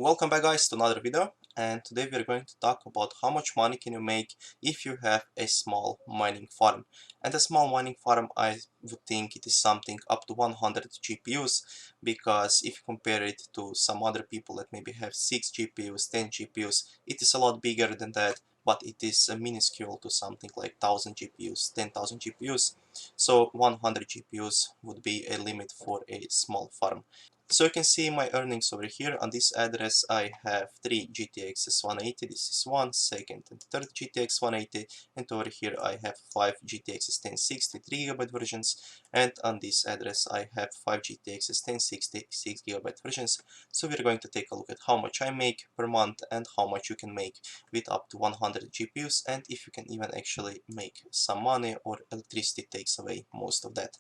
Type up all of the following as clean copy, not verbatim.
Welcome back guys to another video, and today we're going to talk about how much money can you make if you have a small mining farm. And a small mining farm, I would think it is something up to 100 GPUs, because if you compare it to some other people that maybe have 6 GPUs, 10 GPUs, it is a lot bigger than that, but it is minuscule to something like 1000 GPUs, 10,000 GPUs. So 100 GPUs would be a limit for a small farm. So you can see my earnings over here. On this address I have 3 GTX 180, this is one, second and third GTX 180, and over here I have 5 GTX 1060 3GB versions, and on this address I have 5 GTX 1060 6GB versions. So we're going to take a look at how much I make per month and how much you can make with up to 100 GPUs, and if you can even actually make some money or electricity takes away most of that.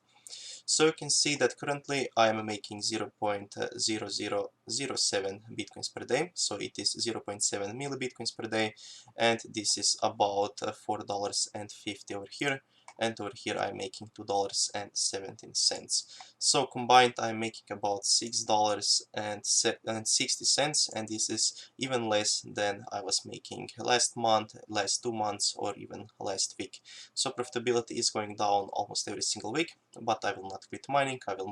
So you can see that currently I am making 0.0007 bitcoins per day, so it is 0.7 millibitcoins per day, and this is about $4.50 over here, and over here I'm making $2.17. So combined I'm making about $6.60, and this is even less than I was making last month, last 2 months, or even last week. So profitability is going down almost every single week, but I will not quit mining. I will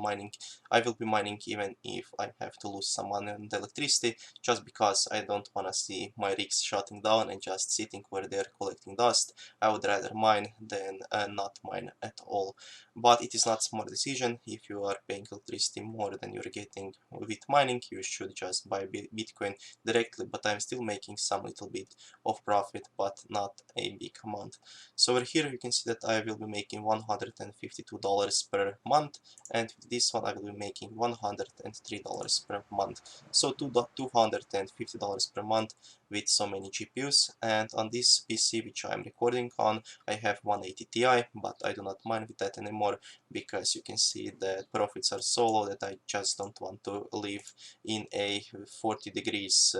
be mining even if I have to lose some money on the electricity, just because I don't want to see my rigs shutting down and just sitting where they're collecting dust. I would rather mine than not mine at all. But it is not a smart decision. If you are paying electricity more than you're getting with mining, you should just buy Bitcoin directly, but I'm still making some little bit of profit, but not a big amount. So over here you can see that I will be making $152 per month, and with this one I will be making $103 per month. So $250 per month with so many GPUs. And on this PC which I am recording on, I have 180 Ti, but I do not mind with that anymore, because you can see that profits are so low that I just don't want to live in a 40 degrees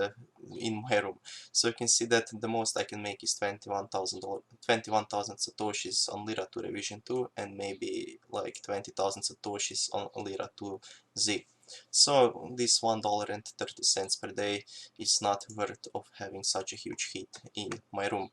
in my room. So you can see that the most I can make is 21,000 satoshis on Lira 2 revision 2, and maybe like 20,000 satoshis on Lira 2 Z. So this $1.30 per day is not worth of having such a huge hit in my room.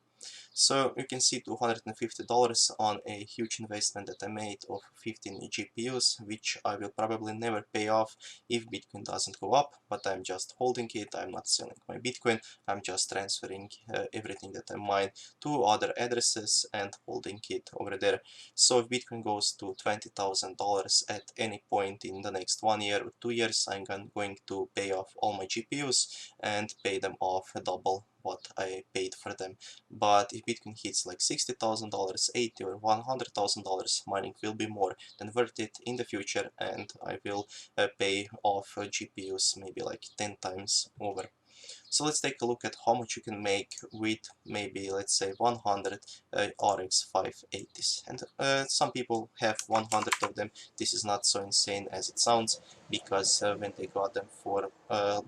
So you can see $250 on a huge investment that I made of 15 GPUs, which I will probably never pay off if Bitcoin doesn't go up, but I'm just holding it. I'm not selling my Bitcoin, I'm just transferring everything that I mine to other addresses and holding it over there. So if Bitcoin goes to $20,000 at any point in the next 1 year or 2 years, I'm going to pay off all my GPUs and pay them off double what I paid for them. But if Bitcoin hits like $60,000, 80 or $100,000, mining will be more than worth it in the future, and I will pay off GPUs maybe like 10 times over. So let's take a look at how much you can make with maybe, let's say, 100 RX 580s. And some people have 100 of them. This is not so insane as it sounds, because when they got them for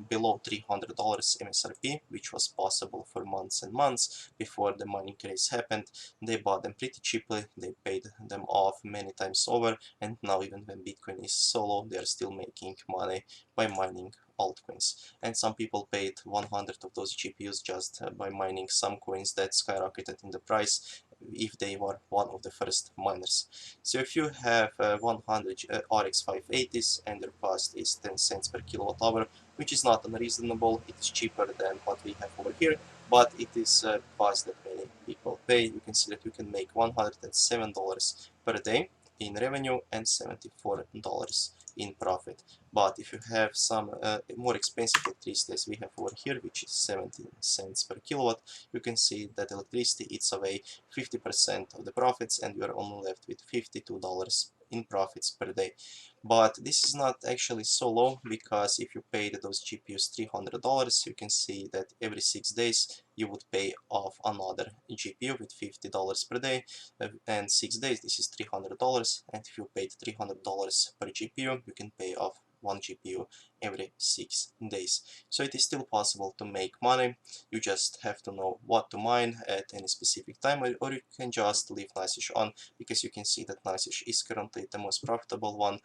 below $300 MSRP, which was possible for months and months before the mining craze happened, they bought them pretty cheaply, they paid them off many times over, and now even when Bitcoin is so low, they are still making money by mining altcoins. And some people paid 100 of those GPUs just by mining some coins that skyrocketed in the price if they were one of the first miners. So if you have 100 RX 580s and their cost is 10 cents per kilowatt hour, which is not unreasonable, it is cheaper than what we have over here, but it is a cost that many people pay. You can see that you can make $107 per day in revenue and $74 in profit. But if you have some more expensive electricity, as we have over here, which is 17 cents per kilowatt, you can see that electricity eats away 50% of the profits, and you are only left with $52 in profits per day. But this is not actually so low, because if you paid those GPUs $300, you can see that every 6 days you would pay off another GPU with $50 per day, and 6 days this is $300, and if you paid $300 per GPU, you can pay off one GPU every 6 days. So it is still possible to make money. You just have to know what to mine at any specific time, or you can just leave NiceHash on, because you can see that NiceHash is currently the most profitable one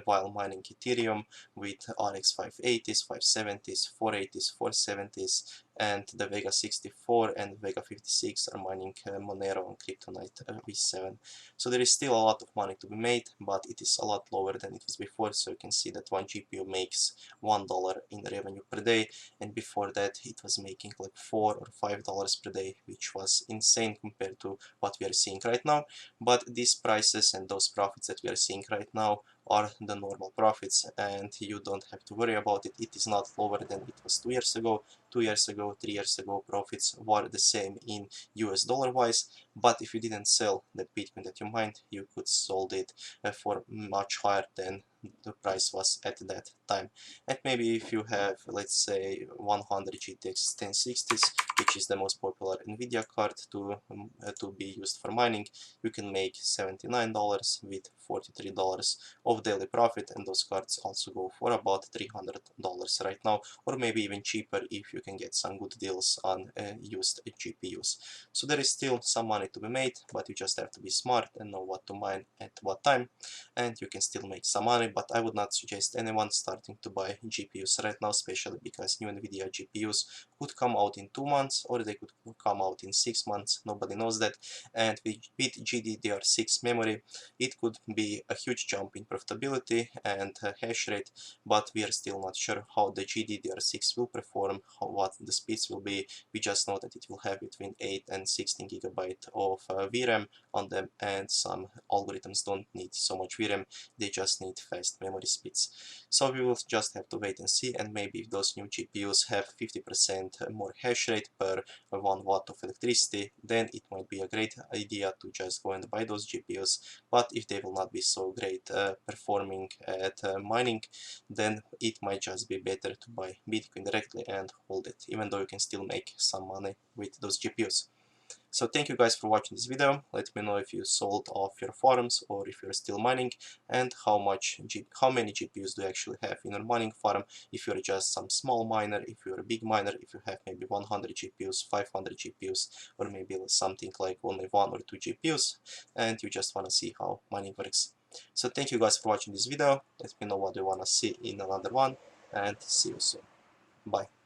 while mining Ethereum with RX 580s, 570s, 480s, 470s, and the Vega 64 and Vega 56 are mining Monero and Kryptonite V7. So there is still a lot of money to be made, but it is a lot lower than it was before. So you can see that one GPU makes $1 in revenue per day, and before that it was making like $4 or $5 per day, which was insane compared to what we are seeing right now. But these prices and those profits that we are seeing right now are the normal profits, and you don't have to worry about it. It is not lower than it was 2 years ago. 2 years ago, 3 years ago, profits were the same in US dollar wise, but if you didn't sell the Bitcoin that you mined, you could sold it for much higher than the price was at that time. And maybe if you have, let's say, 100 GTX 1060s, which is the most popular NVIDIA card to be used for mining, you can make $79 with $43 of daily profit, and those cards also go for about $300 right now, or maybe even cheaper if you can get some good deals on used GPUs. So there is still some money to be made, but you just have to be smart and know what to mine at what time, and you can still make some money. But I would not suggest anyone starting to buy GPUs right now, especially because new NVIDIA GPUs could come out in 2 months, or they could come out in 6 months. Nobody knows that. And with GDDR6 memory, it could be a huge jump in profitability and hash rate, but we are still not sure how the GDDR6 will perform, what the speeds will be. We just know that it will have between 8 and 16 gigabyte of VRAM on them, and some algorithms don't need so much VRAM, they just need fast memory speeds. So we will just have to wait and see, and maybe if those new GPUs have 50% more hash rate per 1 watt of electricity, then it might be a great idea to just go and buy those GPUs. But if they will not be so great performing at mining, then it might just be better to buy Bitcoin directly and hold it, even though you can still make some money with those GPUs. So thank you guys for watching this video. Let me know if you sold off your farms or if you're still mining, and how many GPUs do you actually have in your mining farm. If you're just some small miner, if you're a big miner, if you have maybe 100 GPUs, 500 GPUs, or maybe something like only 1 or 2 GPUs, and you just want to see how mining works. So thank you guys for watching this video. Let me know what you want to see in another one, and see you soon. Bye.